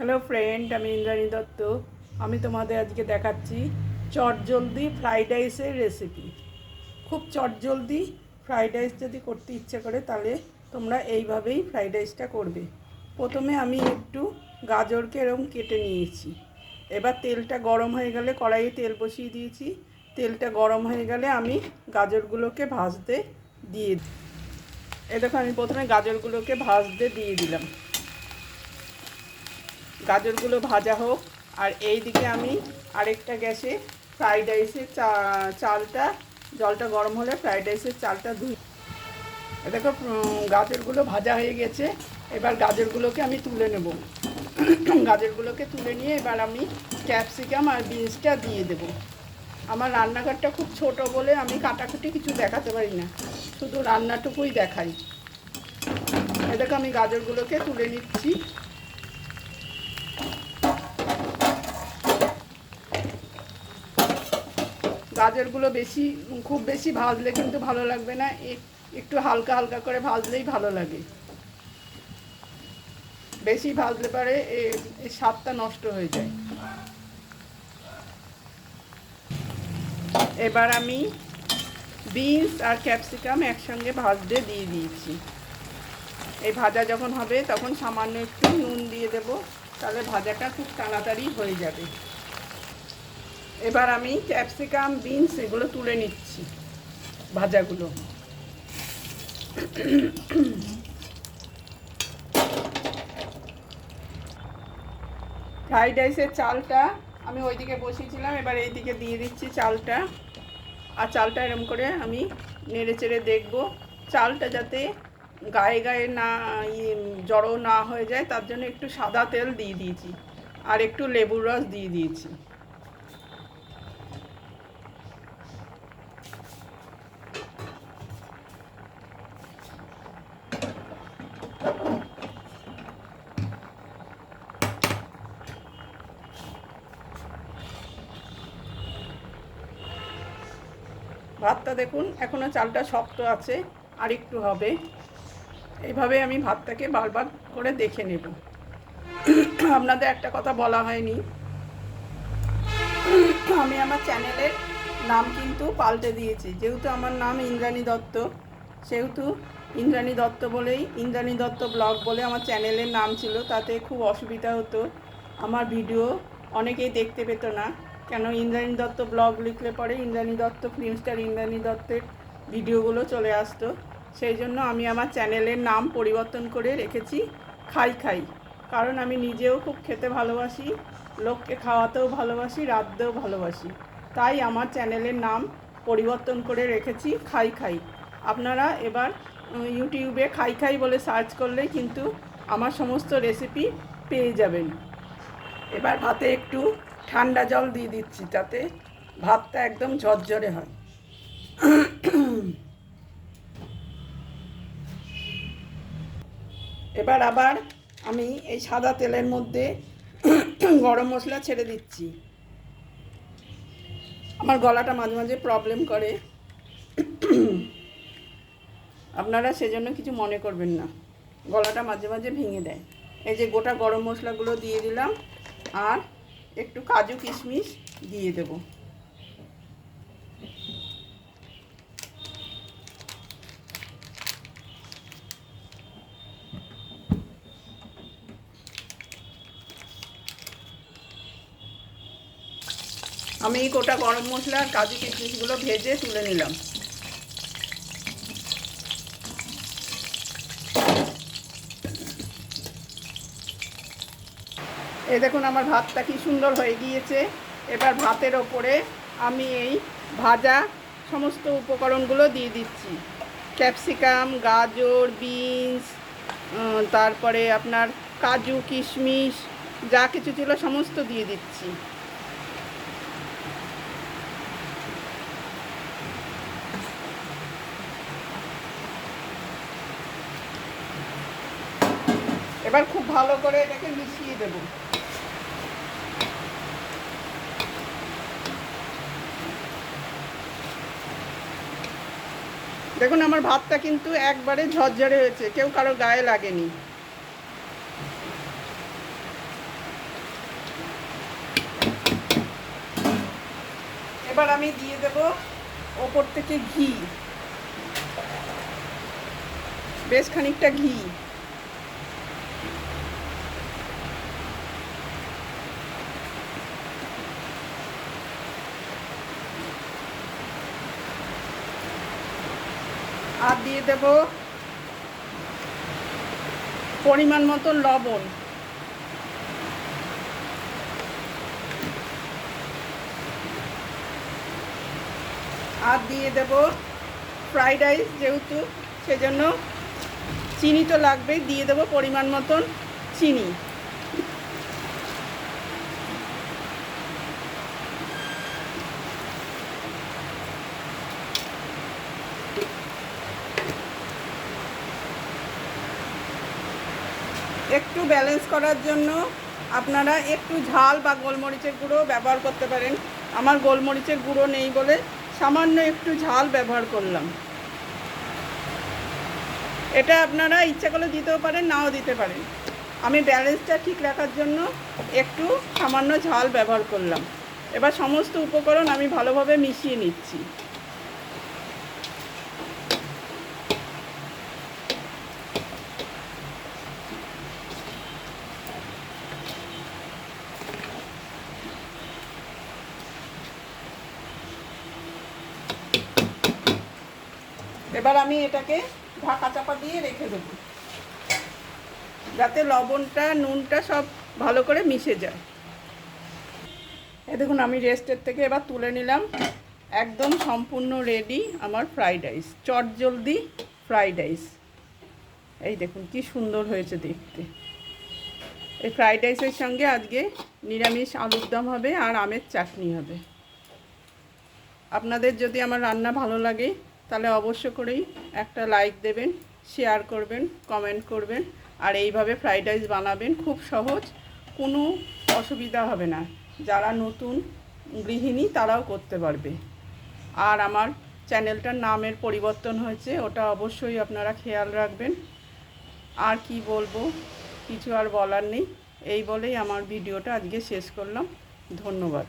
Hello friend, আমি ইন্দ্রাণী দত্ত। আমি তোমাদের আজকে দেখাচ্ছি চটজলদি ফ্রাইড রাইসের রেসিপি। খুব চটজলদি ফ্রাইড রাইস যদি করতে ইচ্ছে করে তাহলে তোমরা এইভাবেই ফ্রাইড রাইসটা করবে। প্রথমে আমি একটু গাজরকে এরকম কেটে নিয়েছি। এবার তেলটা গরম হয়ে গেলে কড়াইয়ে তেল বসিয়ে দিয়েছি। তেলটা গরম হয়ে গেলে আমি গাজরগুলোকে ভাজতে দিয়ে দিই। দেখো, আমি প্রথমে গাজরগুলোকে ভাজতে দিয়ে দিলাম। গাজরগুলো ভাজা হোক, আর এই দিকে আমি আরেকটা গ্যাসে ফ্রাইড রাইসের চালটা, জলটা গরম হলে ফ্রাইড রাইসের চালটা ধুই। দেখো, গাজরগুলো ভাজা হয়ে গেছে। এবার গাজরগুলোকে আমি তুলে নেব। গাজরগুলোকে তুলে নিয়ে এবার আমি ক্যাপসিকাম আর বিনসটা দিয়ে দেব। আমার রান্নাঘরটা খুব ছোট বলে আমি কাটাকুটি কিছু দেখাতে পারি না, শুধু রান্নাটুকুই দেখাই। দেখো, আমি গাজরগুলোকে তুলে নিচ্ছি। গাজরগুলো খুব বেশি ভাজলে কিন্তু ভালো লাগবে না, একটু হালকা হালকা করে ভাজলেই ভালো লাগে। বেশি ভাজলে পারে এই স্বাদটা নষ্ট হয়ে যায়। এবার আমি বিনস আর ক্যাপসিকাম একসঙ্গে ভাজতে দিয়ে দিয়েছি। এই ভাজা যখন হবে তখন সামান্য একটু নুন দিয়ে দেব, তাহলে ভাজাটা খুব তাড়াতাড়ি হয়ে যাবে। এবার আমি ক্যাপসিকাম বিনস এগুলো তুলে নিচ্ছি, ভাজাগুলো। ফ্রাইড রাইসের চালটা আমি ওইদিকে বসিয়েছিলাম, এবার এইদিকে দিয়ে দিচ্ছি চালটা। আর চালটা এরকম করে আমি নেড়ে চেড়ে দেখব চালটা যাতে গায়ে গায়ে না জড়ো না হয়ে যায়, তার জন্য একটু সাদা তেল দিয়ে দিয়েছি আর একটু লেবুর রস দিয়ে দিয়েছি। ভাতটা দেখুন, এখনও চালটা শক্ত আছে, আর একটু হবে। এইভাবে আমি ভাতটাকে বারবার করে দেখে নেব। আপনাদের একটা কথা বলা হয়নি, আমি আমার চ্যানেলের নাম কিন্তু পাল্টে দিয়েছি। যেহেতু আমার নাম ইন্দ্রাণী দত্ত, সেহেতু ইন্দ্রাণী দত্ত বলেই ইন্দ্রাণী দত্ত ব্লগ বলে আমার চ্যানেলের নাম ছিল। তাতে খুব অসুবিধা হতো, আমার ভিডিও অনেকেই দেখতে পেত না। কেন, ইন্দ্রাণী দত্ত ব্লগ লিখলে পরে ইন্দ্রাণী দত্ত ফিল্ম স্টার ইন্দ্রাণী দত্তের ভিডিওগুলো চলে আসতো। সেই জন্য আমি আমার চ্যানেলের নাম পরিবর্তন করে রেখেছি খাই খাই। কারণ আমি নিজেও খুব খেতে ভালোবাসি, লোককে খাওয়াতেও ভালোবাসি, রাঁধতেও ভালোবাসি। তাই আমার চ্যানেলের নাম পরিবর্তন করে রেখেছি খাই খাই। আপনারা এবার ইউটিউবে খাই খাই বলে সার্চ করলেই কিন্তু আমার সমস্ত রেসিপি পেয়ে যাবেন। এবার ভাতে একটু ঠান্ডা জল দিয়ে দিচ্ছি, যাতে ভাতটা একদম ঝরঝরে হয়। এবার আবার আমি এই সাদা তেলের মধ্যে গরম মশলা ছেড়ে দিচ্ছি। আমার গলাটা মাঝে মাঝে প্রবলেম করে, আপনারা সেজন্য কিছু মনে করবেন না, গলাটা মাঝে মাঝে ভেঙে দেয়। এই যে গোটা গরম মশলাগুলো দিয়ে দিলাম, আর একটু কাজু কিশমিশ দিয়ে দেব। আমি এই গোটা গরম মশলা আর কাজু কিশমিশগুলো ভেজে তুলে নিলাম। এই দেখুন, আমার ভাতটা কি সুন্দর হয়ে গিয়েছে। এবার ভাতের ওপরে আমি এই ভাজা সমস্ত উপকরণগুলো দিয়ে দিচ্ছি। ক্যাপসিকাম, গাজর, বিনস, তারপরে আপনার কাজু কিশমিশ যা কিছু ছিল সমস্ত দিয়ে দিচ্ছি। এবার খুব ভালো করে এটাকে মিশিয়ে দেব। দেখুন, আমার ভাতটা কিন্তু একবারে ঝরঝরে হয়েছে, কেউ কারো গায়ে লাগেনি। এবার আমি দিয়ে দেব ওপর থেকে ঘি, বেশ খানিকটা ঘি। আর দিয়ে দেব পরিমাণ মতন লবণ। আর দিয়ে দেব ফ্রাইড রাইস, যেহেতু সেজন্য চিনি তো লাগবেই, দিয়ে দেব পরিমাণ মতন চিনি। একটু ব্যালেন্স করার জন্য আপনারা একটু ঝাল বা গোলমরিচের গুঁড়ো ব্যবহার করতে পারেন। আমার গোলমরিচের গুঁড়ো নেই বলে সামান্য একটু ঝাল ব্যবহার করলাম। এটা আপনারা ইচ্ছা করলে দিতেও পারেন, নাও দিতে পারেন। আমি ব্যালেন্সটা ঠিক রাখার জন্য একটু সামান্য ঝাল ব্যবহার করলাম। এবার সমস্ত উপকরণ আমি ভালোভাবে মিশিয়ে নিচ্ছি। এবার আমি এটাকে ঢাকা চাপা দিয়ে রেখে দেব, যাতে লবণটা নুনটা সব ভালো করে মিশে যায়। দেখুন আমি রেস্টের থেকে এবার তুলে নিলাম। একদম সম্পূর্ণ রেডি আমার ফ্রাইড রাইস, চটজলদি ফ্রাইড রাইস। এই দেখুন কি সুন্দর হয়েছে দেখতে। এই ফ্রাইড রাইসের সঙ্গে আজকে নিরামিষ আলুর দম হবে আর আমের চাটনি হবে। আপনাদের যদি আমার রান্না ভালো লাগে তাহলে অবশ্য করেই একটা লাইক দেবেন, শেয়ার করবেন, কমেন্ট করবেন। আর এইভাবে ফ্রাইড রাইস বানাবেন, খুব সহজ, কোনো অসুবিধা হবে না। যারা নতুন গৃহিণী তারাও করতে পারবে। আর আমার চ্যানেলটার নামের পরিবর্তন হয়েছে, ওটা অবশ্যই আপনারা খেয়াল রাখবেন। আর কি বলবো, কিছু আর বলার নেই। এই বলেই আমার ভিডিওটা আজকে শেষ করলাম। ধন্যবাদ।